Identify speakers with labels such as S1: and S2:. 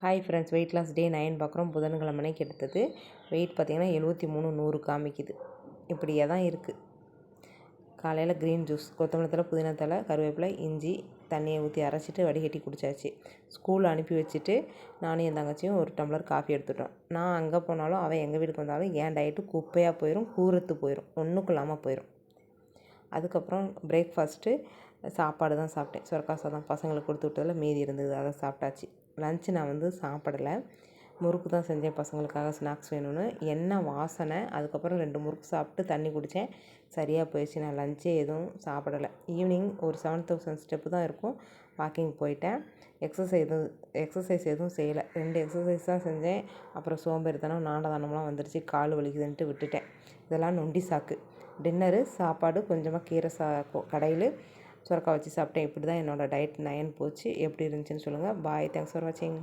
S1: Hi friends, weight loss டே 9 பார்க்குறோம். புதன்கிழமைக்கு எடுத்தது. Wait பார்த்திங்கன்னா 73 காமிக்குது. இப்படியே தான் இருக்குது. காலையில் க்ரீன் ஜூஸ், கொத்தமல்லி தழை, புதினா தழை, கருவேப்பிலை, இஞ்சி தண்ணியை ஊற்றி அரைச்சிட்டு வடிகட்டி குடித்தாச்சு. ஸ்கூல் அனுப்பி வச்சுட்டு நானும் என் தங்கச்சியும் ஒரு டம்ளர் காஃபி எடுத்துட்டோம். நான் அங்கே போனாலும் அவள் எங்கள் வீட்டுக்கு வந்தாலும் என் டயட்டு குப்பையாக போயிடும், கூரத்து போயிடும், ஒன்றுக்கும் இல்லாமல் போயிடும். அதுக்கப்புறம் பிரேக்ஃபாஸ்ட்டு சாப்பாடு தான் சாப்பிட்டேன். சுரக்கா சாதம் பசங்களுக்கு கொடுத்து விட்டதில் மீதி இருந்தது, அதை சாப்பிட்டாச்சு. லன்ச்சு நான் சாப்பிடலை. முறுக்கு தான் செஞ்சேன் பசங்களுக்காக, ஸ்நாக்ஸ் வேணும்னு. எண்ணெய் வாசனை. அதுக்கப்புறம் 2 முறுக்கு சாப்பிட்டு தண்ணி குடித்தேன். சரியாக போயிடுச்சு. நான் லஞ்சே எதுவும் சாப்பிடலை. ஈவினிங் ஒரு 7000 ஸ்டெப்பு தான் இருக்கும். வாக்கிங் போயிட்டேன். எக்ஸசைஸ் எதுவும் செய்யலை. 2 எக்ஸசைஸ் தான் செஞ்சேன். அப்புறம் சோம்பேறித்தனம், நாடதானம்லாம் வந்துடுச்சு. கால் வலிக்குதுன்ட்டு விட்டுட்டேன். இதெல்லாம் நொண்டி சாக்கு. டின்னரு சாப்பாடு, கொஞ்சமாக கீரை கடையில் சுரக்காய் வச்சு சாப்பிட்டேன். இப்படி தான் என்னோடய டயட் 9 போச்சு. எப்படி இருந்துச்சுன்னு சொல்லுங்கள். பாய். தேங்க்ஸ் ஃபார் வாட்சிங்.